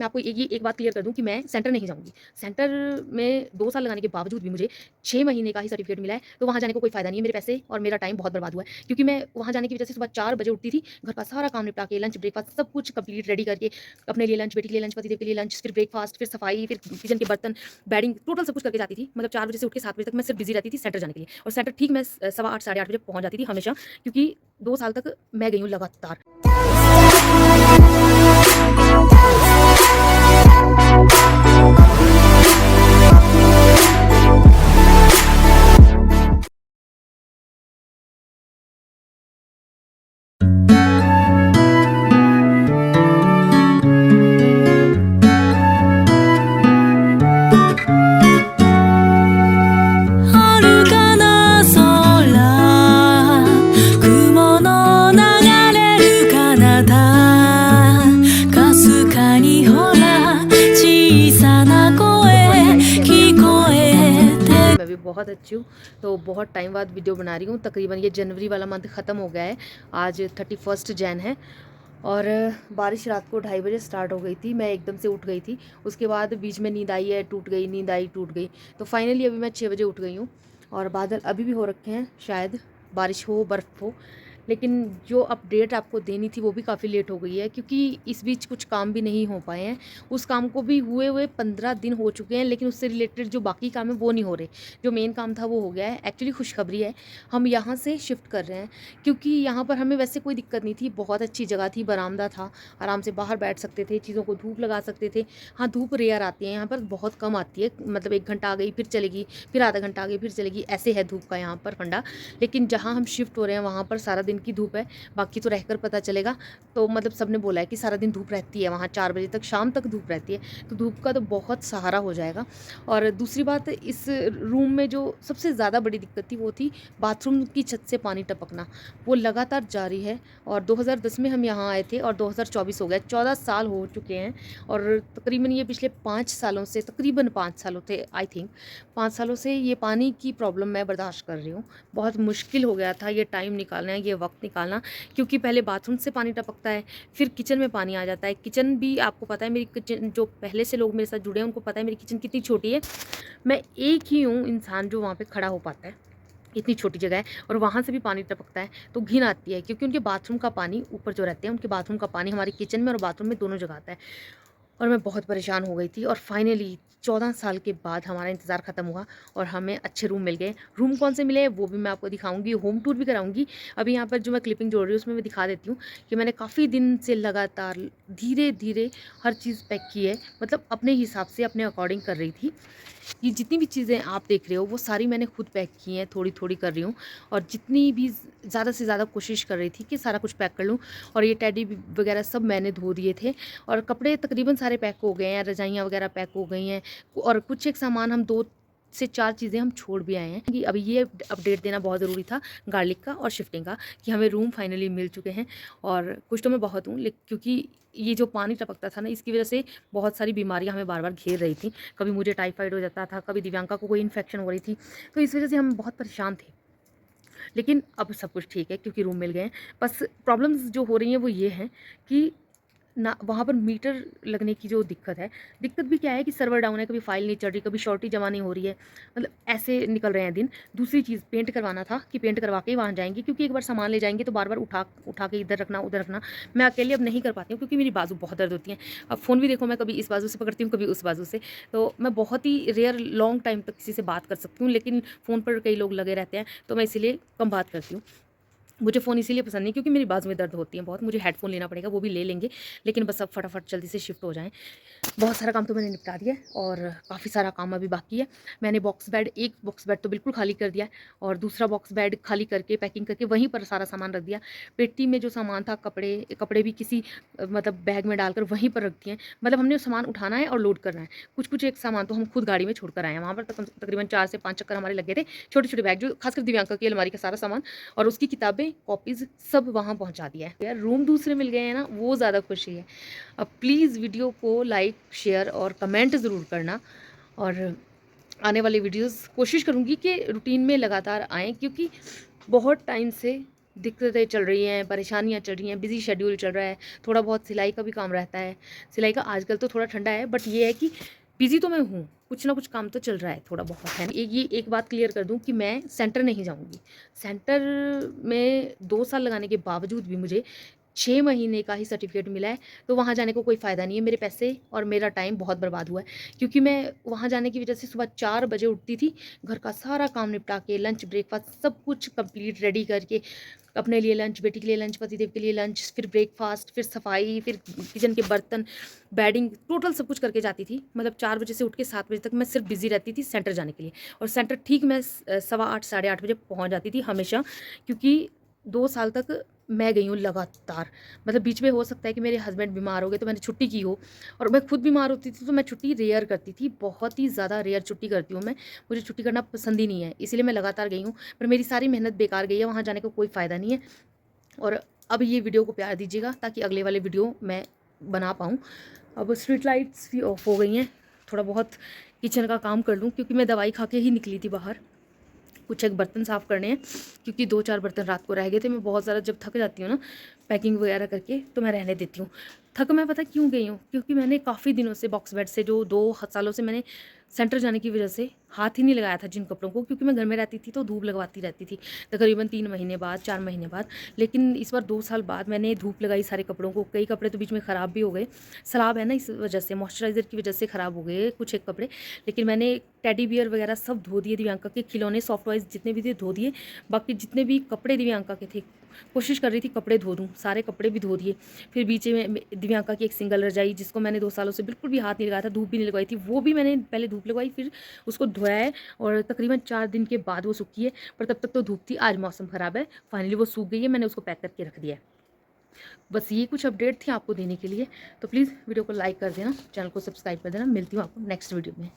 मैं आपको एक बात क्लियर कर दूँ कि मैं सेंटर नहीं जाऊँगी। सेंटर में 2 साल लगाने के बावजूद भी मुझे 6 महीने का ही सर्टिफ़िकेट मिला है, तो वहाँ जाने का कोई फ़ायदा नहीं है। मेरे पैसे और मेरा टाइम बहुत बर्बाद हुआ है, क्योंकि मैं वहाँ जाने की वजह से सुबह 4 बजे उठती थी, घर का सारा काम निपटा के, लंच, ब्रेकफ़ास्ट सब कुछ कंप्लीट रेडी करके, अपने लिए लंच, बेटी के लिए लंच, पतिदेव के लिए लंच, फिर ब्रेकफ़ास्ट, फिर सफाई, फिर किचन के बर्तन, बेडिंग, टोटल सब कुछ करके जाती थी। मतलब 4 बजे से उठ के 7 बजे तक मैं सिर्फ़ बिज़ी रहती थी सेंटर जाने के लिए, और सेंटर ठीक मैं सवा 8 साढ़े 8 बजे पहुँच जाती थी हमेशा, क्योंकि 2 साल तक मैं गई हूँ लगातार। मैं भी बहुत अच्छी हूँ। तो बहुत टाइम बाद वीडियो बना रही हूँ। तकरीबन ये जनवरी वाला मंथ ख़त्म हो गया है। आज 31 जैन है, और बारिश रात को 2:30 बजे स्टार्ट हो गई थी। मैं एकदम से उठ गई थी। उसके बाद बीच में नींद आई है, टूट गई, नींद आई, टूट गई। तो फाइनली अभी मैं 6 बजे उठ गई हूँ, और बादल अभी भी हो रखे हैं, शायद बारिश हो, बर्फ़ हो। लेकिन जो अपडेट आपको देनी थी वो भी काफ़ी लेट हो गई है, क्योंकि इस बीच कुछ काम भी नहीं हो पाए हैं। उस काम को भी हुए हुए 15 दिन हो चुके हैं, लेकिन उससे रिलेटेड जो बाकी काम है वो नहीं हो रहे। जो मेन काम था वो हो गया है। एक्चुअली खुशखबरी है, हम यहाँ से शिफ्ट कर रहे हैं, क्योंकि यहाँ पर हमें वैसे कोई दिक्कत नहीं थी। बहुत अच्छी जगह थी, बरामदा था, आराम से बाहर बैठ सकते थे, चीज़ों को धूप लगा सकते थे। हाँ, धूप रेयर आती है यहाँ पर, बहुत कम आती है, मतलब 1 घंटा आ गई फिर चलेगी, फिर आधा घंटा आ गई फिर चलेगी, ऐसे है धूप का यहाँ पर फंडा। लेकिन जहाँ हम शिफ्ट हो रहे हैं वहाँ पर सारा दिन की धूप है, बाकी तो रहकर पता चलेगा। तो मतलब सबने बोला है कि सारा दिन धूप रहती है वहाँ, 4 बजे तक, शाम तक धूप रहती है, तो धूप का तो बहुत सहारा हो जाएगा। और दूसरी बात, इस रूम में जो सबसे ज़्यादा बड़ी दिक्कत थी वो थी बाथरूम की छत से पानी टपकना। वो लगातार जारी है, और 2010 में हम यहाँ आए थे और 2024 हो गया, 14 साल हो चुके हैं। और तकरीबन ये पिछले 5 सालों से, तकरीबन 5 सालों थे आई थिंक, 5 सालों से ये पानी की प्रॉब्लम मैं बर्दाश्त कर रही हूँ। बहुत मुश्किल हो गया था ये टाइम निकालना, ये वक्त निकालना, क्योंकि पहले बाथरूम से पानी टपकता है, फिर किचन में पानी आ जाता है। किचन भी आपको पता है, मेरी किचन, जो पहले से लोग मेरे साथ जुड़े हैं उनको पता है मेरी किचन कितनी छोटी है। मैं एक ही हूँ इंसान जो वहाँ पे खड़ा हो पाता है, इतनी छोटी जगह है, और वहाँ से भी पानी टपकता है तो घिन आती है, क्योंकि उनके बाथरूम का पानी, ऊपर जो रहते हैं उनके बाथरूम का पानी हमारी किचन में और बाथरूम में दोनों जगह आता है। और मैं बहुत परेशान हो गई थी, और फाइनली 14 साल के बाद हमारा इंतज़ार ख़त्म हुआ और हमें अच्छे रूम मिल गए। रूम कौन से मिले वो भी मैं आपको दिखाऊंगी, होम टूर भी कराऊंगी। अभी यहाँ पर जो मैं क्लिपिंग जोड़ रही हूँ उसमें मैं दिखा देती हूँ कि मैंने काफ़ी दिन से लगातार धीरे धीरे हर चीज़ पैक की है, मतलब अपने हिसाब से, अपने अकॉर्डिंग कर रही थी। ये जितनी भी चीज़ें आप देख रहे हो वो सारी मैंने खुद पैक की हैं, थोड़ी थोड़ी कर रही हूँ, और जितनी भी ज़्यादा से ज़्यादा कोशिश कर रही थी कि सारा कुछ पैक कर लूँ। और ये टेडी वगैरह सब मैंने धो दिए थे, और कपड़े तकरीबन सारे पैक हो गए हैं, रजाइयाँ वगैरह पैक हो गई हैं, और कुछ एक सामान हम 2 से 4 चीज़ें हम छोड़ भी आए हैं। कि अभी ये अपडेट देना बहुत ज़रूरी था, गार्लिक का और शिफ्टिंग का, कि हमें रूम फाइनली मिल चुके हैं। और खुश तो मैं बहुत हूँ, लेकिन क्योंकि ये जो पानी टपकता था ना, इसकी वजह से बहुत सारी बीमारियां हमें बार बार घेर रही थी। कभी मुझे टाइफाइड हो जाता था, कभी दिव्यांका को कोई इन्फेक्शन हो रही थी, तो इस वजह से हम बहुत परेशान थे। लेकिन अब सब कुछ ठीक है, क्योंकि रूम मिल गए हैं। बस प्रॉब्लम्स जो हो रही हैं वो ये हैं कि ना, वहाँ पर मीटर लगने की जो दिक्कत है, दिक्कत भी क्या है कि सर्वर डाउन है, कभी फाइल नहीं चढ़ रही, कभी शॉर्टी जमा नहीं हो रही है, मतलब ऐसे निकल रहे हैं दिन। दूसरी चीज़, पेंट करवाना था कि पेंट करवा के ही वहाँ जाएंगे, क्योंकि एक बार सामान ले जाएंगे तो बार बार उठा उठा के इधर रखना, उधर रखना, मैं अकेले अब नहीं कर पाती हूँ, क्योंकि मेरी बाजू बहुत दर्द होती है। अब फ़ोन भी देखो, मैं कभी इस बाजू से पकड़ती हूँ, कभी उस बाजू से, तो मैं बहुत ही रेयर लॉन्ग टाइम तक किसी से बात कर सकती हूँ, लेकिन फ़ोन पर कई लोग लगे रहते हैं, तो मैं इसीलिए कम बात करती हूँ। मुझे फ़ोन इसीलिए पसंद नहीं, क्योंकि मेरी बाजू में दर्द होती है बहुत। मुझे हेडफ़ोन लेना पड़ेगा, वो भी ले लेंगे, लेकिन बस अब फटाफट जल्दी से शिफ्ट हो जाएँ। बहुत सारा काम तो मैंने निपटा दिया है, और काफ़ी सारा काम अभी बाकी है। मैंने एक बॉक्स बेड तो बिल्कुल खाली कर दिया है, और दूसरा बॉक्स बेड खाली करके, पैकिंग करके वहीं पर सारा सामान रख दिया। पेटी में जो सामान था, कपड़े कपड़े भी किसी मतलब बैग में डालकर वहीं पर रख दिए हैं। मतलब हमने सामान उठाना है और लोड करना है। कुछ कुछ एक सामान तो हम खुद गाड़ी में छोड़ कर आए हैं। वहाँ पर तकरीबन 4 से 5 चक्कर हमारे लगे थे। छोटे छोटे बैग, जो खासकर दिव्यांका की अलमारी का सारा सामान और उसकी किताबें, कॉपीज़ सब वहाँ पहुँचा दिया है। यार, रूम दूसरे मिल गए हैं ना, वो ज़्यादा खुशी है। अब प्लीज़ वीडियो को लाइक, शेयर और कमेंट ज़रूर करना, और आने वाले वीडियोस कोशिश करूँगी कि रूटीन में लगातार आएँ, क्योंकि बहुत टाइम से दिक्कतें चल रही हैं, परेशानियाँ चल रही हैं, बिज़ी शेड्यूल चल रहा है, थोड़ा बहुत सिलाई का भी काम रहता है। सिलाई का आजकल तो थोड़ा ठंडा है, बट ये है कि बिज़ी तो मैं हूँ, कुछ ना कुछ काम तो चल रहा है थोड़ा बहुत, है ना। एक बात क्लियर कर दूँ कि मैं सेंटर नहीं जाऊँगी। सेंटर में 2 साल लगाने के बावजूद भी मुझे 6 महीने का ही सर्टिफ़िकेट मिला है, तो वहाँ जाने को कोई फ़ायदा नहीं है। मेरे पैसे और मेरा टाइम बहुत बर्बाद हुआ है, क्योंकि मैं वहाँ जाने की वज़ह से सुबह 4 बजे उठती थी, घर का सारा काम निपटा के, लंच, ब्रेकफ़ास्ट सब कुछ कंप्लीट रेडी करके, अपने लिए लंच, बेटी के लिए लंच, पतिदेव के लिए लंच, फिर ब्रेकफ़ास्ट, फिर सफाई, फिर किचन के बर्तन, बेडिंग, टोटल सब कुछ करके जाती थी। मतलब 4 बजे से उठ के 7 बजे तक मैं सिर्फ बिज़ी रहती थी सेंटर जाने के लिए, और सेंटर ठीक मैं सवा 8 साढ़े 8 बजे पहुँच जाती थी हमेशा, क्योंकि 2 साल तक मैं गई हूँ लगातार। मतलब बीच में हो सकता है कि मेरे हस्बैंड बीमार हो गए तो मैंने छुट्टी की हो, और मैं खुद बीमार होती थी तो मैं छुट्टी रेयर करती थी, बहुत ही ज़्यादा रेयर छुट्टी करती हूँ मैं। मुझे छुट्टी करना पसंद ही नहीं है, इसीलिए मैं लगातार गई हूँ, पर मेरी सारी मेहनत बेकार गई है, वहाँ जाने का कोई फ़ायदा नहीं है। और अब ये वीडियो को प्यार दीजिएगा ताकि अगले वाले वीडियो मैं बना पाऊँ। अब स्ट्रीट लाइट्स भी ऑफ हो गई हैं, थोड़ा बहुत किचन का काम कर लूँ, क्योंकि मैं दवाई खा के ही निकली थी बाहर। कुछ एक बर्तन साफ़ करने हैं, क्योंकि 2-4 बर्तन रात को रह गए थे। मैं बहुत ज़्यादा जब थक जाती हूँ ना पैकिंग वगैरह करके, तो मैं रहने देती हूँ। थक मैं पता क्यों गई हूँ, क्योंकि मैंने काफ़ी दिनों से बॉक्स बेड से, जो 2 सालों से मैंने सेंटर जाने की वजह से हाथ ही नहीं लगाया था जिन कपड़ों को, क्योंकि मैं घर में रहती थी तो धूप लगवाती रहती थी तकरीबन 3 महीने बाद, 4 महीने बाद। लेकिन इस बार 2 साल बाद मैंने धूप लगाई सारे कपड़ों को। कई कपड़े तो बीच में ख़राब भी हो गए, सैलाब है ना, इस वजह से मॉइस्चराइज़र की वजह से ख़राब हो गए कुछ एक कपड़े। लेकिन मैंने टेडी बियर वगैरह सब धो दिए, दिव्यांका के खिलौने, सॉफ्ट टॉयज़ जितने भी थे धो दिए। बाकी जितने भी कपड़े दिव्यांका के थे, कोशिश कर रही थी कपड़े धो दूँ, सारे कपड़े भी धो दिए। फिर बीच में दिव्यांका की एक सिंगल रजाई, जिसको मैंने 2 सालों से बिल्कुल भी हाथ नहीं लगाया था, धूप भी नहीं लगवाई थी, वो भी मैंने पहले धूप लगवाई, फिर उसको धोया है, और तकरीबन 4 दिन के बाद वो सूखी है, पर तब तक तो धूप थी। आज मौसम ख़राब है, फाइनली वो सूख गई है, मैंने उसको पैक करके रख दिया है। बस ये कुछ अपडेट थी आपको देने के लिए, तो प्लीज़ वीडियो को लाइक कर देना, चैनल को सब्सक्राइब कर देना। मिलती हूँ आपको नेक्स्ट वीडियो में।